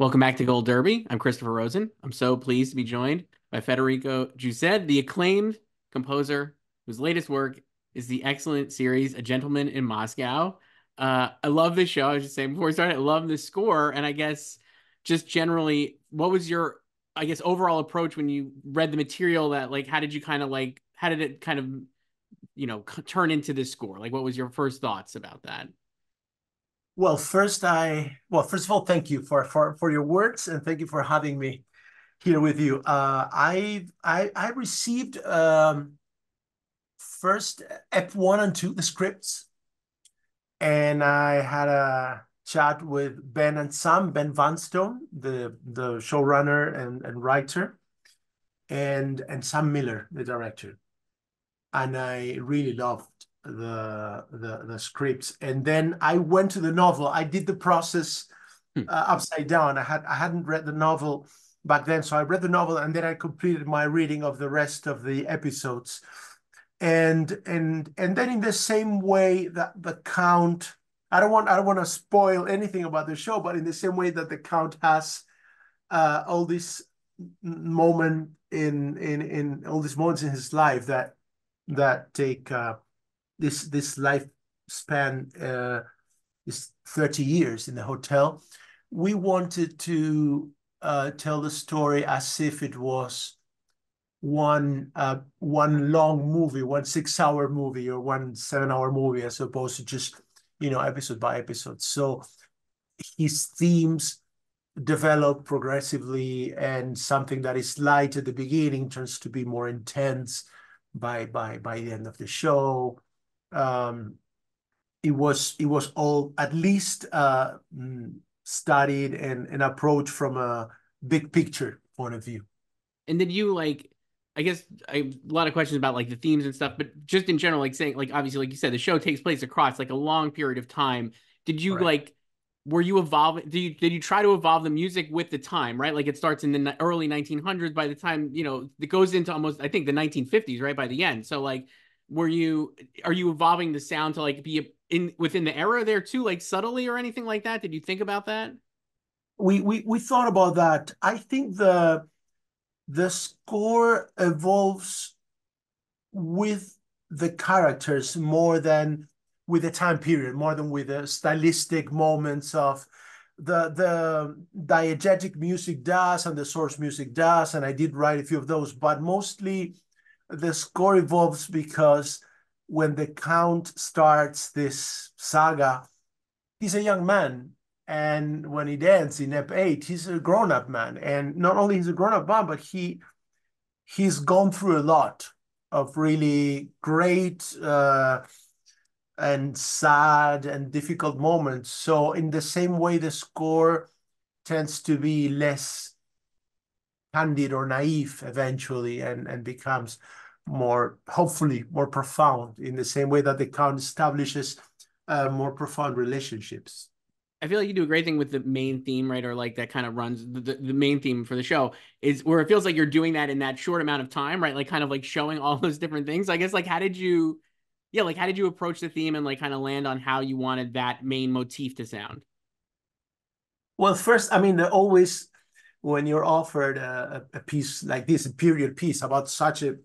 Welcome back to Gold Derby. I'm Christopher Rosen. I'm so pleased to be joined by Federico Jusid, the acclaimed composer whose latest work is the excellent series A Gentleman in Moscow. I love this show. I was just saying before we started, I love the score. And I guess just generally, what was your, I guess, overall approach when you read the material that how did you kind of how did it kind of, turn into this score? Like, what was your first thoughts about that? First of all, thank you for your words and thank you for having me here with you. I received first F1 and 2 the scripts, and I had a chat with Ben Vanstone, the showrunner and writer, and Sam Miller, the director. And I really loved the scripts. And then I went to the novel. I did the process Hmm. upside down. I hadn't read the novel back then, so I read the novel and then I completed my reading of the rest of the episodes. And then in the same way that the Count, I don't want to spoil anything about the show, but in the same way that the Count has all this moment in all these moments in his life that take this lifespan is 30 years in the hotel. We wanted to tell the story as if it was one long movie, 1 6-hour movie or 1 7-hour movie, as opposed to just episode by episode. So his themes develop progressively, and something that is light at the beginning turns to be more intense by the end of the show. Um, it was all at least studied and approached from a big picture point of view. And did you I guess a lot of questions about the themes and stuff, but just in general, saying obviously, like you said, the show takes place across a long period of time. Did you Correct. were you evolving? Did you try to evolve the music with the time, right? Like it starts in the early 1900s. By the time it goes into almost, I think, the 1950s, right by the end. So are you evolving the sound to be in within the era there too, subtly or anything like that? Did you think about that? We thought about that. I think the score evolves with the characters more than with the time period, more than with the stylistic moments of the diegetic music does and the source music does, and I did write a few of those, but mostly the score evolves because when the Count starts this saga, he's a young man. And when it ends in Ep 8, he's a grown-up man. And not only he's a grown-up man, but he's gone through a lot of really great and sad and difficult moments. So in the same way, the score tends to be less candid or naive eventually, and becomes more, hopefully, more profound in the same way that the Count establishes more profound relationships. I feel like you do a great thing with the main theme, right? Or that kind of runs the main theme for the show is where it feels like you're doing that in that short amount of time, right? Kind of showing all those different things. I guess how did you, yeah, how did you approach the theme and kind of land on how you wanted that main motif to sound? Well, first, I mean, always when you're offered a piece like this, a period piece about such a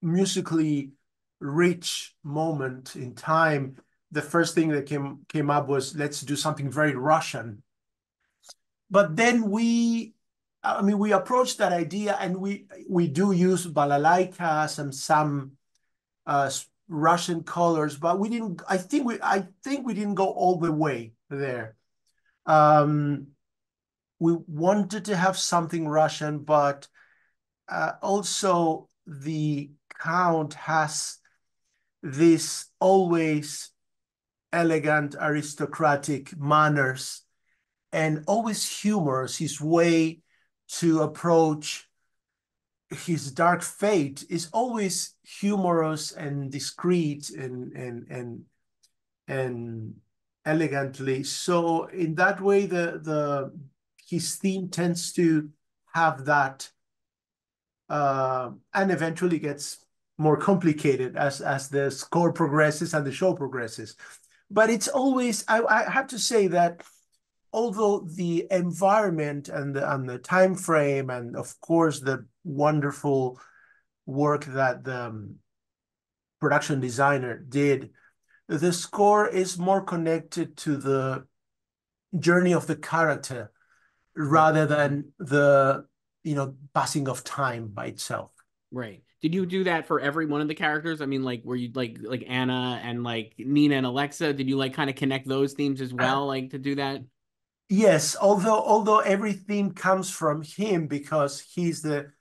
musically rich moment in time, the first thing that came up was, let's do something very Russian. But then we approached that idea, and we do use balalaikas and some uh, Russian colors, but we didn't. I think we didn't go all the way there. Um, we wanted to have something Russian, but also the Count has this always elegant aristocratic manners and always humorous. His way to approach his dark fate is always humorous and discreet and elegantly. So in that way, the his theme tends to have that, and eventually gets more complicated as the score progresses and the show progresses. But it's always, I have to say that although the environment and the time frame, and of course the wonderful work that the production designer did, the score is more connected to the journey of the character Right. rather than the passing of time by itself. Right. Did you do that for every one of the characters? I mean, like, were you like Anna and like Nina and Alexa? Did you like kind of connect those themes as well, like to do that? Yes, although every theme comes from him because he's the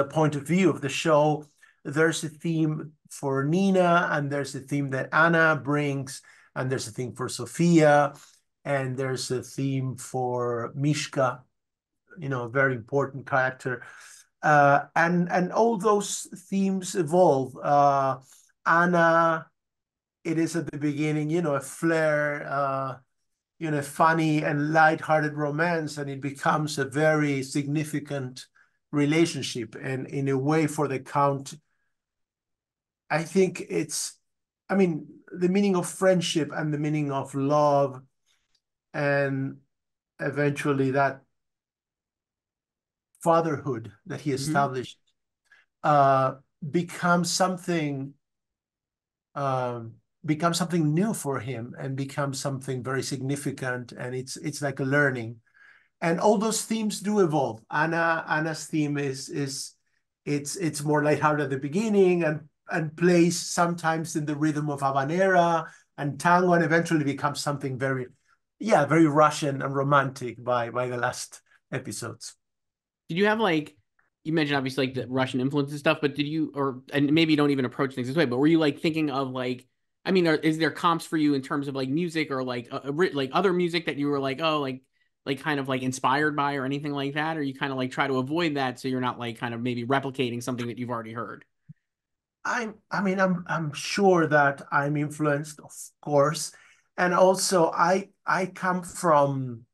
point of view of the show. There's a theme for Nina, and there's a theme that Anna brings, and there's a theme for Sophia, and there's a theme for Mishka, a very important character. And all those themes evolve. Anna, it is at the beginning, a flair, funny and light-hearted romance, and it becomes a very significant relationship. And in a way, for the Count, I think I mean, the meaning of friendship and the meaning of love, and eventually that fatherhood that he Hmm. established uh, becomes something um, becomes something new for him and becomes something very significant. And it's like a learning. And all those themes do evolve. Anna's theme is it's more lighthearted at the beginning and plays sometimes in the rhythm of habanera and tango, and eventually becomes something very, yeah, very Russian and romantic by the last episodes. Did you have like you mentioned obviously like the Russian influence and stuff, but did you or and maybe you don't even approach things this way, but were you like thinking of like I mean, is there comps for you in terms of like music or like other music that you were like oh like kind of like inspired by or anything like that, or you kind of like try to avoid that so you're not like kind of maybe replicating something that you've already heard? I'm sure that I'm influenced, of course, and also I come from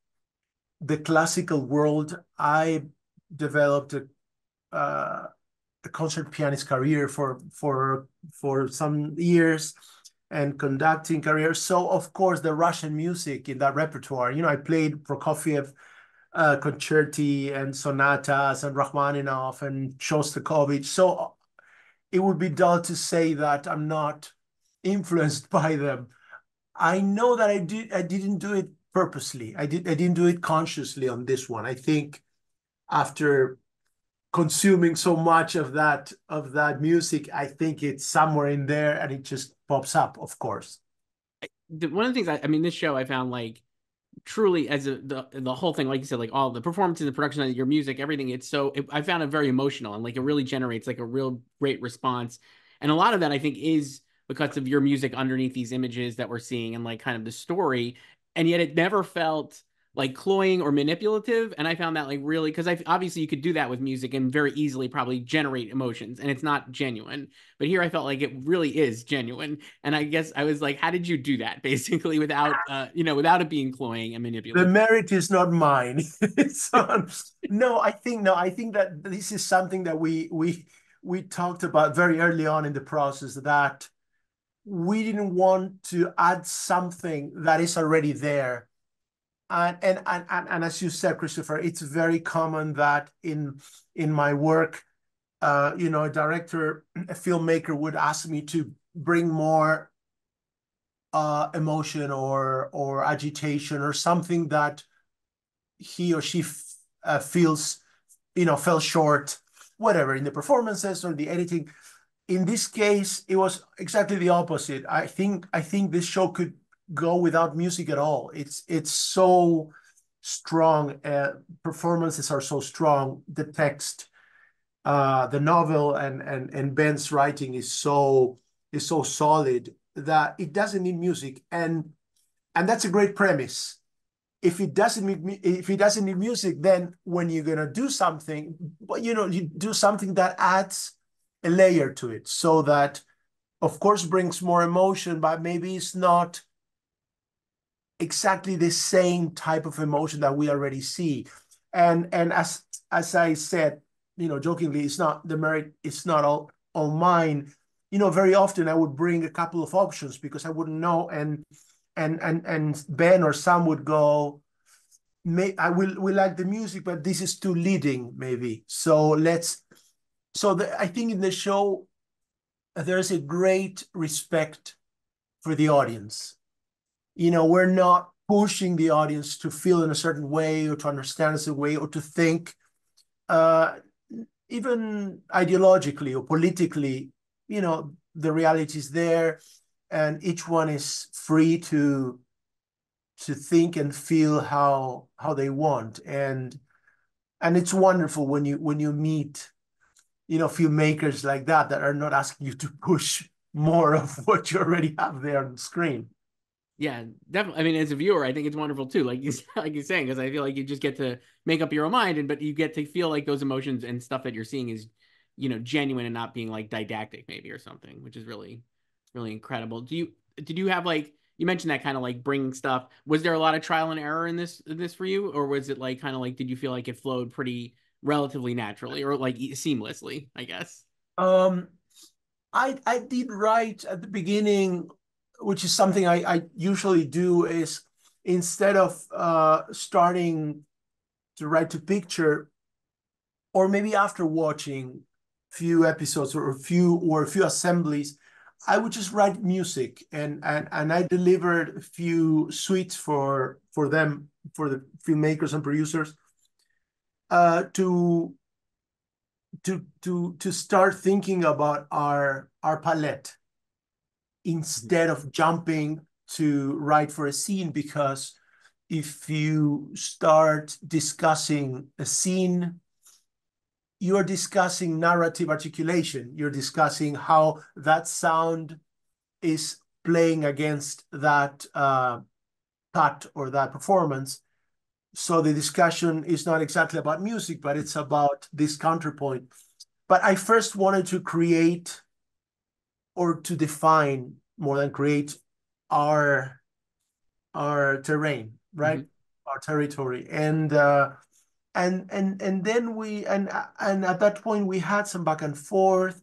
the classical world. I developed uh, a concert pianist career for some years, and conducting career. So of course the Russian music in that repertoire. I played Prokofiev concerti and sonatas and Rachmaninoff and Shostakovich. So it would be dull to say that I'm not influenced by them. I know that I didn't do it purposely. I didn't do it consciously on this one. I think after consuming so much of that music, I think it's somewhere in there and it just pops up, of course. One of the things I mean, this show I found like truly as the whole thing, like you said, like all the performances, the production of your music, everything. I found it very emotional and like it really generates like a real great response. And a lot of that I think is because of your music underneath these images that we're seeing and like kind of the story. And yet it never felt like cloying or manipulative. And I found that like really because I obviously you could do that with music and very easily probably generate emotions and it's not genuine. But here I felt like it really is genuine. And I guess I was like, how did you do that basically without without it being cloying and The manipulative? merit is not mine. So, no, I think that this is something that we talked about very early on in the process, that we didn't want to add something that is already there. And as you said, Christopher, it's very common that in my work, a director, a filmmaker would ask me to bring more emotion or agitation or something that he or she feels, fell short, whatever, in the performances or the editing. In this case, it was exactly the opposite. I think this show could go without music at all. It's so strong. Performances are so strong. The text, the novel, and Ben's writing is so solid that it doesn't need music, and that's a great premise. If it doesn't need music, then when you're gonna do something, but you do something that adds a layer to it, so that of course brings more emotion, but maybe it's not exactly the same type of emotion that we already see. And as I said, jokingly, it's not the merit, it's not all mine. Very often I would bring a couple of options because I wouldn't know, and Ben or Sam would go, we like the music, but this is too leading, maybe. I think in the show there's a great respect for the audience. We're not pushing the audience to feel in a certain way or to understand us a way or to think, uh, even ideologically or politically. The reality is there, and each one is free to think and feel how they want. And it's wonderful when you meet filmmakers like that are not asking you to push more of what you already have there on the screen. Yeah, definitely. I mean, as a viewer, I think it's wonderful too. Like you like you're saying, because I feel like you just get to make up your own mind, but you get to feel like those emotions and stuff that you're seeing is, genuine and not being like didactic maybe or something, which is really, really incredible. Did you have like you mentioned that kind of like bringing stuff? Was there a lot of trial and error in this for you, or was it like kind of like did you feel like it flowed pretty relatively naturally or like seamlessly? I guess. Um, I did write at the beginning, which is something I usually do, is instead of starting to write to picture, or maybe after watching few episodes or a few assemblies, I would just write music, and I delivered a few suites for them, for the filmmakers and producers, to start thinking about our palette instead of jumping to write for a scene. Because if you start discussing a scene, you're discussing narrative articulation. You're discussing how that sound is playing against that cut or that performance. So the discussion is not exactly about music, but it's about this counterpoint. But I first wanted to create, or to define more than create, our our terrain, right? Mm-hmm. Our territory. And then and at that point we had some back and forth.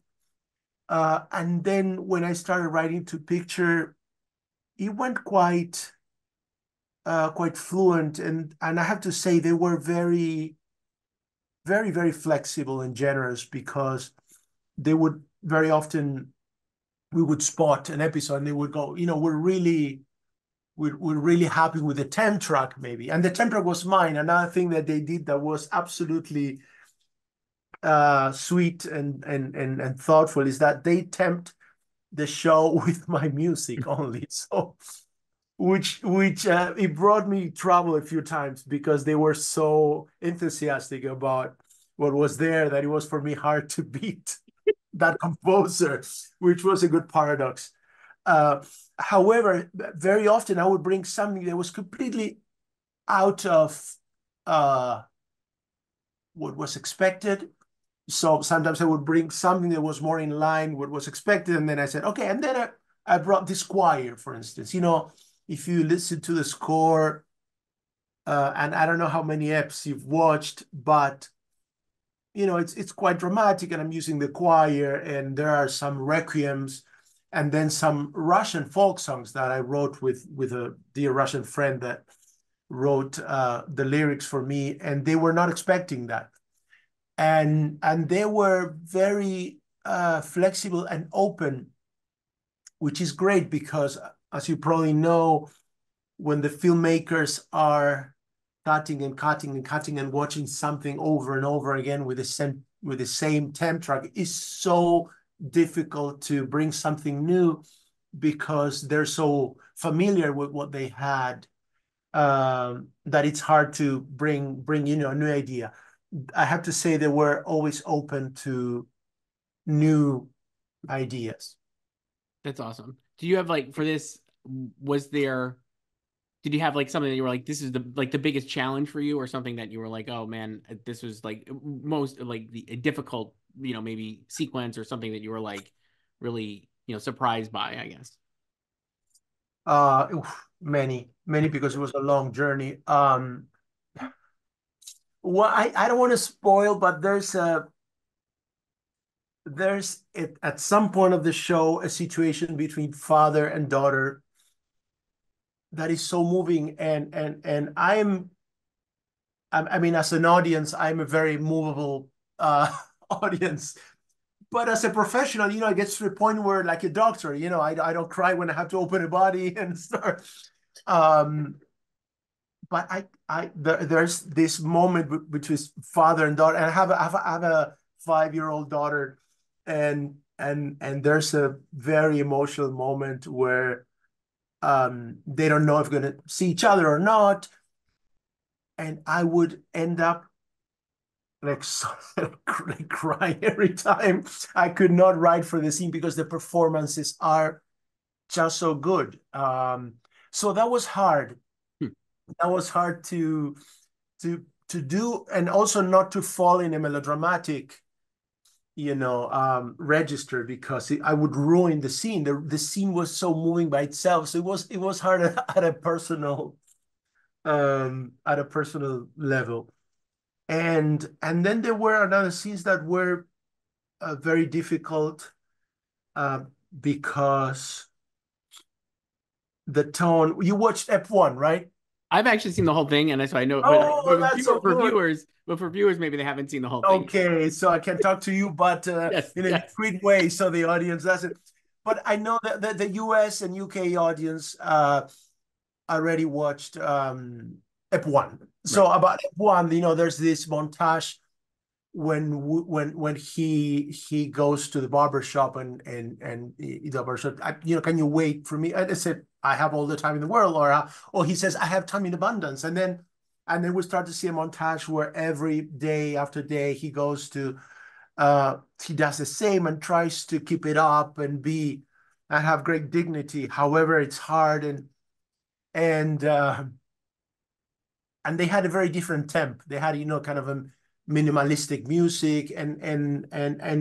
And then when I started writing to picture, it went quite fluent, and I have to say they were very, very, very flexible and generous, because they would very often, we would spot an episode and they would go, we're really happy with the temp track, maybe. And the temp track was mine. Another thing that they did that was absolutely sweet and thoughtful is that they temped the show with my music only. So which it brought me trouble a few times, because they were so enthusiastic about what was there that it was for me hard to beat that composer, which was a good paradox. Uh, However, very often I would bring something that was completely out of uh, what was expected. So sometimes I would bring something that was more in line with what was expected, and then I said, okay. And then I brought this choir, for instance. If you listen to the score, and I don't know how many eps you've watched, but it's quite dramatic, and I'm using the choir, and there are some requiems, and then some Russian folk songs that I wrote with a dear Russian friend that wrote the lyrics for me, and they were not expecting that, and they were very flexible and open, which is great, because as you probably know, when the filmmakers are cutting and cutting and cutting and watching something over and over again with the same temp track, is so difficult to bring something new, because they're so familiar with what they had, that it's hard to bring a new idea. I have to say they were always open to new ideas. That's awesome. Do you have like for this? Was there? Did you have like something that you were like, this is the biggest challenge for you, or something that you were like, oh man, this was like most like the a difficult, maybe sequence or something that you were like really, surprised by, I guess. Many, many, because it was a long journey. Well, I don't want to spoil, but at some point of the show a situation between father and daughter that is so moving, and I mean, as an audience, I'm a very movable audience. But as a professional, it gets to the point where, like a doctor, I don't cry when I have to open a body and start. Um, but there's this moment between father and daughter, and I have a 5-year-old daughter, and there's a very emotional moment where they don't know if they're going to see each other or not, and I would end up like, like crying every time. I could not write for the scene because the performances are just so good. So that was hard. Hmm. That was hard to do, and also not to fall in a melodramatic, register, because I would ruin the scene. The scene was so moving by itself, so it was hard at a personal level. And then there were another scenes that were very difficult, uh, because the tone. You watched F1, right? I've actually seen the whole thing, and that's why I know. Oh, that's so good. But for viewers, maybe they haven't seen the whole thing. Okay, so I can talk to you, but Yes, in a yes, discreet way, so the audience doesn't. But I know that the US and UK audience already watched F1. right. So about F1, there's this montage when he goes to the barber shop, and the barber shop, can you wait for me? And I said, I have all the time in the world, or he says, I have time in abundance. And then we start to see a montage where every day after day he does the same and tries to keep it up and have great dignity. However, it's hard, and uh, and they had a very different temp. They had, kind of a minimalistic music, and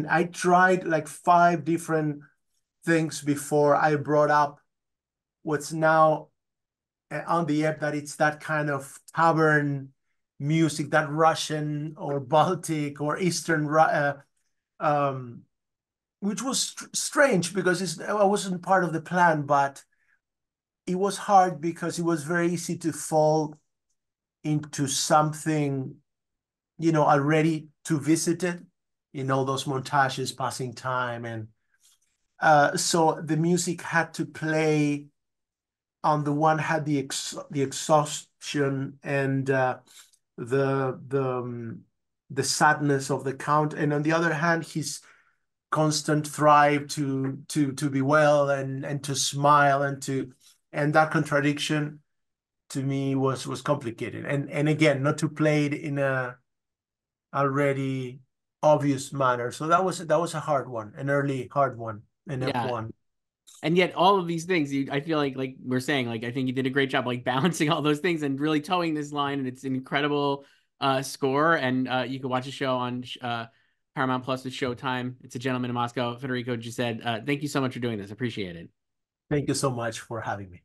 I tried like 5 different things before I brought up what's now on the app, that it's that kind of tavern music, that Russian or Baltic or Eastern, um, which was strange because I wasn't part of the plan, but it was hard because it was very easy to fall into something, already to visit it, those montages, passing time. And so the music had to play. On the one had the exhaustion and the sadness of the count, and on the other hand, his constant thrive to be well, and to smile, and that contradiction to me was complicated. And again, not to play it in a already obvious manner. So that was a hard one, an early hard one in Yeah, F1. and yet all of these things, I feel like we're saying, like I think you did a great job, like balancing all those things and really towing this line. And it's an incredible score. And you can watch the show on Paramount Plus with Showtime. It's A Gentleman in Moscow. Federico just said, thank you so much for doing this. Appreciate it. Thank you so much for having me.